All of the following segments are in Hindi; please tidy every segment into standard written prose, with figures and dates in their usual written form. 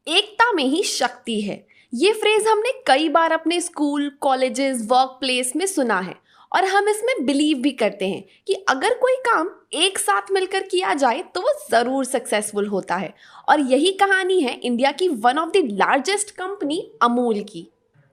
एकता में ही शक्ति है। ये फ्रेज हमने कई बार अपने स्कूल, कॉलेजेस, वर्क प्लेस में सुना है और हम इसमें बिलीव भी करते हैं कि अगर कोई काम एक साथ मिलकर किया जाए तो वो ज़रूर सक्सेसफुल होता है। और यही कहानी है इंडिया की one of the largest company Amul की।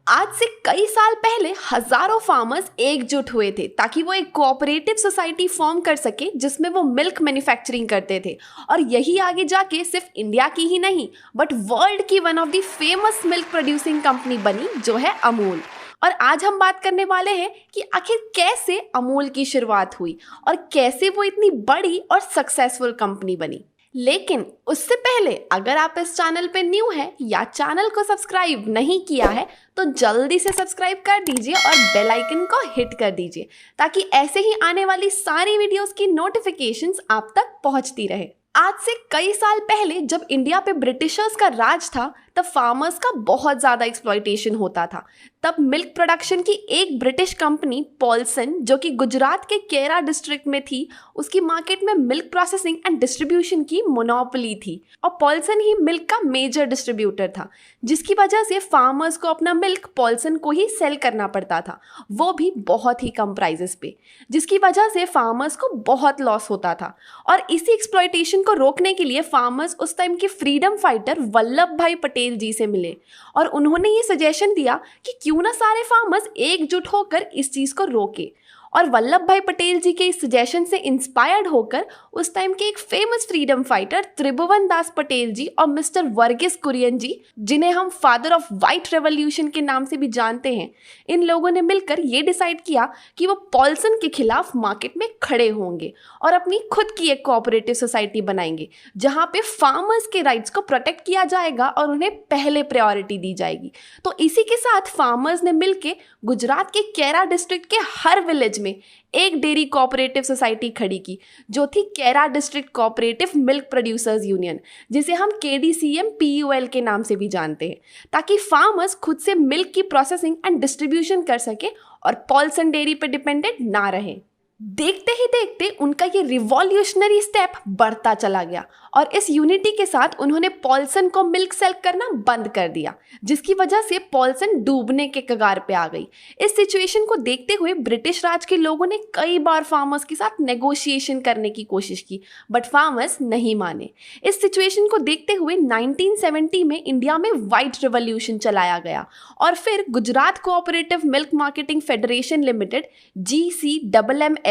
आज से कई साल पहले हजारों फार्मर्स एकजुट हुए थे ताकि वो एक कोऑपरेटिव सोसाइटी फॉर्म कर सके जिसमें वो मिल्क मैन्युफैक्चरिंग करते थे। और यही आगे जाके सिर्फ इंडिया की ही नहीं बट वर्ल्ड की one of the famous milk producing company बनी, जो है अमूल। और आज हम बात करने वाले हैं कि आखिर कैसे अमूल की शुरुआत हुई और कैसे वो इतनी बड़ी और सक्सेसफुल कंपनी बनी। लेकिन उससे पहले अगर आप इस चैनल पे न्यू हैं या चैनल को सब्सक्राइब नहीं किया है तो जल्दी से सब्सक्राइब कर दीजिए और बेल आइकन को हिट कर दीजिए ताकि ऐसे ही आने वाली सारी वीडियोस की नोटिफिकेशंस आप तक पहुंचती रहे। आज से कई साल पहले जब इंडिया पे ब्रिटिशर्स का राज था तब फार्मर्स का बहुत ज़्यादा एक्सप्लॉयटेशन होता था। तब मिल्क प्रोडक्शन की एक ब्रिटिश कंपनी पॉल्सन, जो कि गुजरात के केरा डिस्ट्रिक्ट में थी, उसकी मार्केट में मिल्क प्रोसेसिंग एंड डिस्ट्रीब्यूशन की मोनोपोली थी और पॉल्सन ही मिल्क का मेजर डिस्ट्रीब्यूटर था, जिसकी वजह से फार्मर्स को अपना मिल्क पॉल्सन को ही सेल करना पड़ता था, वो भी बहुत ही कम प्राइजेस पे, जिसकी वजह से फार्मर्स को बहुत लॉस होता था। और इसी एक्सप्लॉयटेशन को रोकने के लिए फार्मर्स उस टाइम के फ्रीडम फाइटर वल्लभ भाई पटेल जी से मिले और उन्होंने ये सजेशन दिया कि क्यों ना सारे फार्मर्स एकजुट होकर इस चीज को रोके। और वल्लभ भाई पटेल जी के इस सजेशन से इंस्पायर्ड होकर उस टाइम के एक फेमस फ्रीडम फाइटर त्रिभुवन दास पटेल जी और मिस्टर वर्गीस कुरियन जी, जिन्हें हम फादर ऑफ व्हाइट रेवोल्यूशन के नाम से भी जानते हैं, इन लोगों ने मिलकर ये डिसाइड किया कि वो पॉल्सन के खिलाफ मार्केट में खड़े होंगे और अपनी खुद की एक कोऑपरेटिव सोसाइटी बनाएंगे जहां पे फार्मर्स के राइट्स को प्रोटेक्ट किया जाएगा और उन्हें पहले प्रायोरिटी दी जाएगी। तो इसी के साथ फार्मर्स ने मिलकर गुजरात के केरा डिस्ट्रिक्ट के हर विलेज में एक डेयरी कोऑपरेटिव सोसाइटी खड़ी की, जो थी केरा district cooperative milk producers union, जिसे हम KDCM PUL के नाम से भी जानते हैं, ताकि फार्मर्स खुद से मिल्क की प्रोसेसिंग एंड डिस्ट्रीब्यूशन कर सके और पॉल्सन डेयरी पर डिपेंडेंट ना रहे। देखते ही देखते उनका ये रिवॉल्यूशनरी स्टेप बढ़ता चला गया और इस यूनिटी के साथ उन्होंने पॉल्सन को मिल्क सेल करना बंद कर दिया, जिसकी वजह से पॉल्सन डूबने के कगार पे आ गई। इस सिचुएशन को देखते हुए ब्रिटिश राज के लोगों ने कई बार फार्मर्स के साथ नेगोशिएशन करने की कोशिश की बट फार्मर्स नहीं माने। इस सिचुएशन को देखते हुए 1970 में इंडिया में व्हाइट रिवॉल्यूशन चलाया गया और फिर Gujarat cooperative milk marketing federation limited GCMMF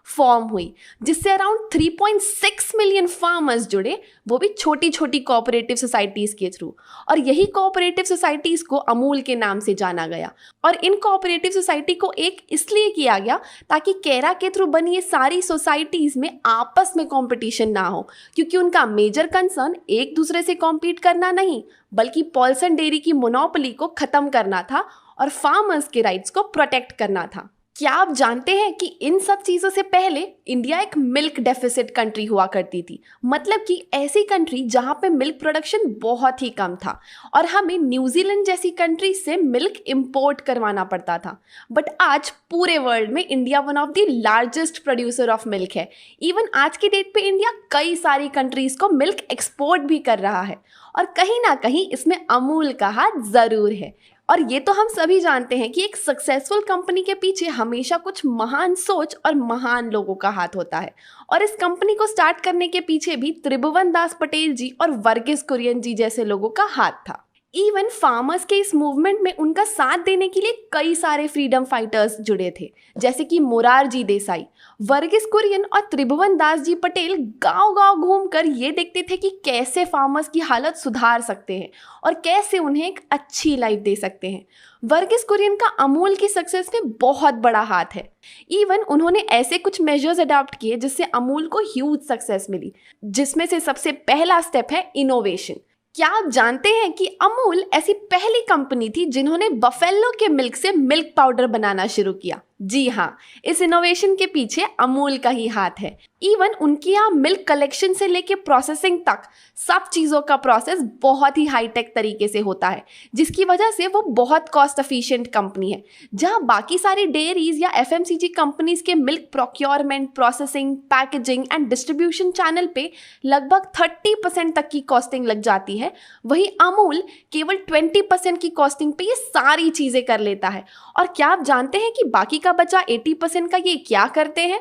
form हुई, जिससे अराउंड 3.6 मिलियन फार्मर्स जुड़े, वो भी छोटी छोटी कोऑपरेटिव सोसाइटीज के थ्रू। और यही कोऑपरेटिव सोसाइटीज को अमूल के नाम से जाना गया और इन कोऑपरेटिव सोसाइटी को एक इसलिए किया गया ताकि केरा के थ्रू बनी ये सारी सोसाइटीज में आपस में कंपटीशन ना हो, क्योंकि उनका मेजर कंसर्न एक दूसरे से कॉम्पीट करना नहीं बल्कि पॉल्सन डेयरी की मोनोपोली को खत्म करना था और फार्मर्स के राइट्स को प्रोटेक्ट करना था। क्या आप जानते हैं कि इन सब चीज़ों से पहले इंडिया एक मिल्क डेफिसिट कंट्री हुआ करती थी, मतलब कि ऐसी कंट्री जहां पे मिल्क प्रोडक्शन बहुत ही कम था और हमें न्यूजीलैंड जैसी कंट्री से मिल्क इंपोर्ट करवाना पड़ता था। बट आज पूरे वर्ल्ड में India one of the largest producer of milk है। इवन आज की डेट पे इंडिया कई सारी कंट्रीज को मिल्क एक्सपोर्ट भी कर रहा है और कहीं ना कहीं इसमें अमूल का हाथ ज़रूर है। और ये तो हम सभी जानते हैं कि एक सक्सेसफुल कंपनी के पीछे हमेशा कुछ महान सोच और महान लोगों का हाथ होता है और इस कंपनी को स्टार्ट करने के पीछे भी त्रिभुवन दास पटेल जी और वर्गीस कुरियन जी जैसे लोगों का हाथ था। इवन फार्मर्स के इस मूवमेंट में उनका साथ देने के लिए कई सारे फ्रीडम फाइटर्स जुड़े थे, जैसे कि मोरारजी देसाई, वर्गीस कुरियन और त्रिभुवन दास जी पटेल गांव-गांव घूमकर ये देखते थे कि कैसे फार्मर्स की हालत सुधार सकते हैं और कैसे उन्हें एक अच्छी लाइफ दे सकते हैं। वर्गीस कुरियन का अमूल की सक्सेस में बहुत बड़ा हाथ है। इवन उन्होंने ऐसे कुछ मेजर्स अडॉप्ट किए जिससे अमूल को ह्यूज सक्सेस मिली, जिसमें से सबसे पहला स्टेप है इनोवेशन। क्या आप जानते हैं कि अमूल ऐसी पहली कंपनी थी जिन्होंने बफेलो के मिल्क से मिल्क पाउडर बनाना शुरू किया? जी हाँ, इस इनोवेशन के पीछे अमूल का ही हाथ है। इवन उनके यहाँ मिल्क कलेक्शन से लेके प्रोसेसिंग तक सब चीज़ों का प्रोसेस बहुत ही हाईटेक तरीके से होता है, जिसकी वजह से वो बहुत कॉस्ट एफिशिएंट कंपनी है। जहाँ बाकी सारी डेयरीज या एफएमसीजी कंपनीज के milk procurement, processing, packaging and distribution channel पे लगभग 30% तक की कॉस्टिंग लग जाती है, वहीं अमूल केवल 20% की कॉस्टिंग पे ये सारी चीज़ें कर लेता है। और क्या आप जानते हैं कि बाकी का बचा 80% का ये क्या करते हैं?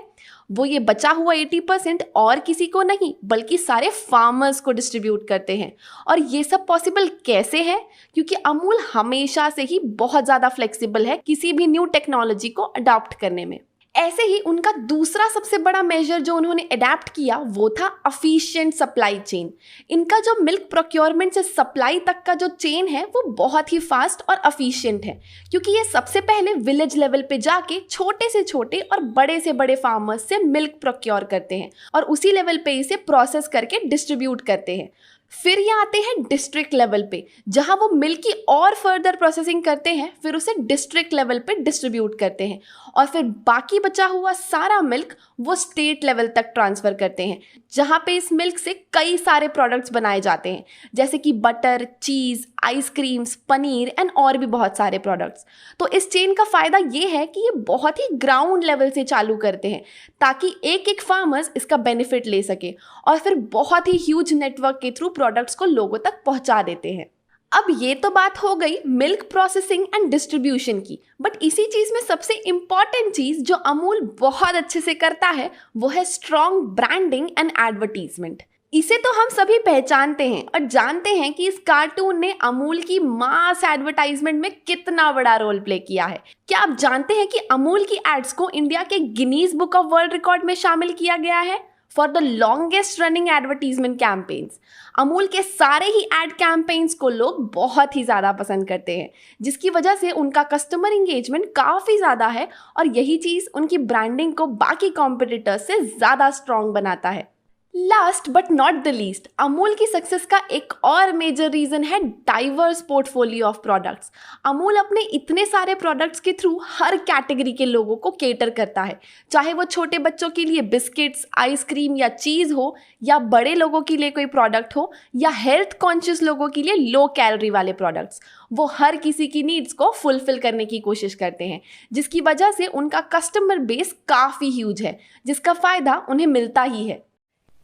वो ये बचा हुआ 80% और किसी को नहीं बल्कि सारे फार्मर्स को डिस्ट्रीब्यूट करते हैं। और ये सब पॉसिबल कैसे है? क्योंकि अमूल हमेशा से ही बहुत ज़्यादा फ्लेक्सिबल है किसी भी न्यू टेक्नोलॉजी को अडॉप्ट करने में। ऐसे ही उनका दूसरा सबसे बड़ा मेजर जो उन्होंने अडेप्ट किया वो था एफिशिएंट सप्लाई चेन। इनका जो मिल्क प्रोक्योरमेंट से सप्लाई तक का जो चेन है वो बहुत ही फास्ट और एफिशिएंट है, क्योंकि ये सबसे पहले विलेज लेवल पे जाके छोटे से छोटे और बड़े से बड़े फार्मर्स से मिल्क प्रोक्योर करते हैं और उसी लेवल पे इसे प्रोसेस करके डिस्ट्रीब्यूट करते हैं। फिर ये आते हैं डिस्ट्रिक्ट लेवल पे, जहां वो मिल्क की और फर्दर प्रोसेसिंग करते हैं, फिर उसे डिस्ट्रिक्ट लेवल पे डिस्ट्रीब्यूट करते हैं और फिर बाकी बचा हुआ सारा मिल्क वो स्टेट लेवल तक ट्रांसफ़र करते हैं, जहां पे इस मिल्क से कई सारे प्रोडक्ट्स बनाए जाते हैं, जैसे कि butter, cheese, ice creams, paneer and और भी बहुत सारे प्रोडक्ट्स। तो इस चेन का फ़ायदा ये है कि ये बहुत ही ग्राउंड लेवल से चालू करते हैं ताकि एक एक फार्मर्स इसका बेनिफिट ले सके और फिर बहुत ही ह्यूज नेटवर्क के थ्रू प्रोडक्ट्स को लोगों तक पहुंचा देते हैं। अब ये तो बात हो गई मिल्क प्रोसेसिंग एंड डिस्ट्रीब्यूशन की, बट इसी चीज़ में सबसे इम्पॉर्टेंट चीज़ जो अमूल बहुत अच्छे से करता है वो है स्ट्रॉन्ग ब्रांडिंग एंड एडवर्टीजमेंट। इसे तो हम सभी पहचानते हैं और जानते हैं कि इस कार्टून ने अमूल की मास एडवर्टाइजमेंट में कितना बड़ा रोल प्ले किया है। क्या आप जानते हैं कि अमूल की एड्स को इंडिया के Guinness book of world record में शामिल किया गया है for the longest running advertisement campaigns. Amul के सारे ही एड कैंपेन्स को लोग बहुत ही ज़्यादा पसंद करते हैं, जिसकी वजह से उनका कस्टमर इंगेजमेंट काफ़ी ज़्यादा है और यही चीज़ उनकी ब्रांडिंग को बाकी कॉम्पिटिटर्स से ज़्यादा स्ट्रॉन्ग बनाता है। Last but not the least, Amul की सक्सेस का एक और मेजर रीज़न है diverse portfolio of products. Amul अपने इतने सारे प्रोडक्ट्स के थ्रू हर कैटेगरी के लोगों को केटर करता है, चाहे वो छोटे बच्चों के लिए बिस्किट्स, आइसक्रीम या चीज़ हो, या बड़े लोगों के लिए कोई प्रोडक्ट हो, या हेल्थ कॉन्शियस लोगों के लिए लो कैलोरी वाले प्रोडक्ट्स। वो हर किसी की नीड्स को फुलफिल करने की कोशिश करते हैं, जिसकी वजह से उनका कस्टमर बेस काफ़ी ह्यूज है, जिसका फ़ायदा उन्हें मिलता ही है।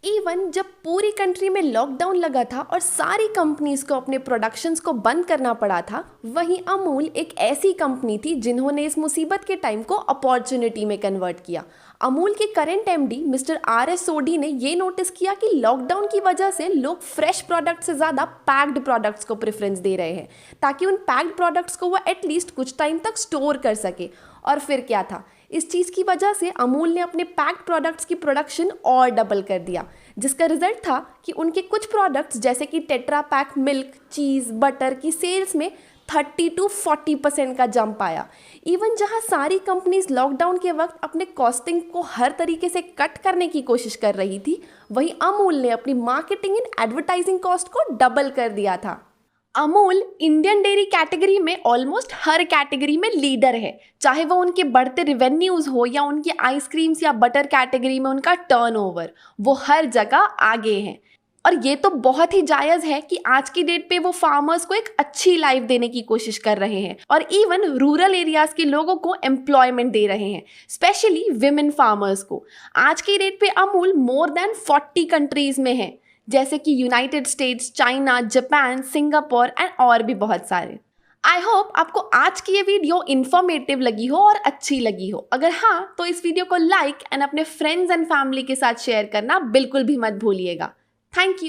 इवन जब पूरी कंट्री में लॉकडाउन लगा था और सारी कंपनीज को अपने प्रोडक्शंस को बंद करना पड़ा था, वहीं अमूल एक ऐसी कंपनी थी जिन्होंने इस मुसीबत के टाइम को अपॉर्चुनिटी में कन्वर्ट किया। अमूल के करंट एमडी मिस्टर RS सोडी ने ये नोटिस किया कि लॉकडाउन की वजह से लोग फ्रेश प्रोडक्ट से ज़्यादा पैक्ड प्रोडक्ट्स को प्रेफरेंस दे रहे हैं, ताकि उन पैक्ड प्रोडक्ट्स को वो एटलीस्ट कुछ टाइम तक स्टोर कर सके। और फिर क्या था, इस चीज़ की वजह से अमूल ने अपने पैक्ड प्रोडक्ट्स की प्रोडक्शन और डबल कर दिया, जिसका रिजल्ट था कि उनके कुछ प्रोडक्ट्स जैसे कि टेट्रा पैक मिल्क, चीज़, बटर की सेल्स में 30 to 40% का जंप आया। इवन जहां सारी कंपनीज लॉकडाउन के वक्त अपने कॉस्टिंग को हर तरीके से कट करने की कोशिश कर रही थी, वहीं अमूल ने अपनी मार्केटिंग एंड एडवर्टाइजिंग कॉस्ट को डबल कर दिया था। अमूल इंडियन डेयरी कैटेगरी में ऑलमोस्ट हर कैटेगरी में लीडर है, चाहे वो उनके बढ़ते रिवेन्यूज़ हो या उनकी आइसक्रीम्स या बटर कैटेगरी में उनका टर्नओवर, वो हर जगह आगे हैं। और ये तो बहुत ही जायज़ है कि आज की डेट पे वो फार्मर्स को एक अच्छी लाइफ देने की कोशिश कर रहे हैं और इवन रूरल एरियाज़ के लोगों को एम्प्लॉयमेंट दे रहे हैं, स्पेशली विमेन फार्मर्स को। आज की डेट पे अमूल मोर देन 40 कंट्रीज़ में है, जैसे कि United states, China, Japan, Singapore and और भी बहुत सारे। आई होप आपको आज की ये वीडियो इन्फॉर्मेटिव लगी हो और अच्छी लगी हो। अगर हाँ, तो इस वीडियो को लाइक एंड अपने फ्रेंड्स एंड फैमिली के साथ शेयर करना बिल्कुल भी मत भूलिएगा। Thank you.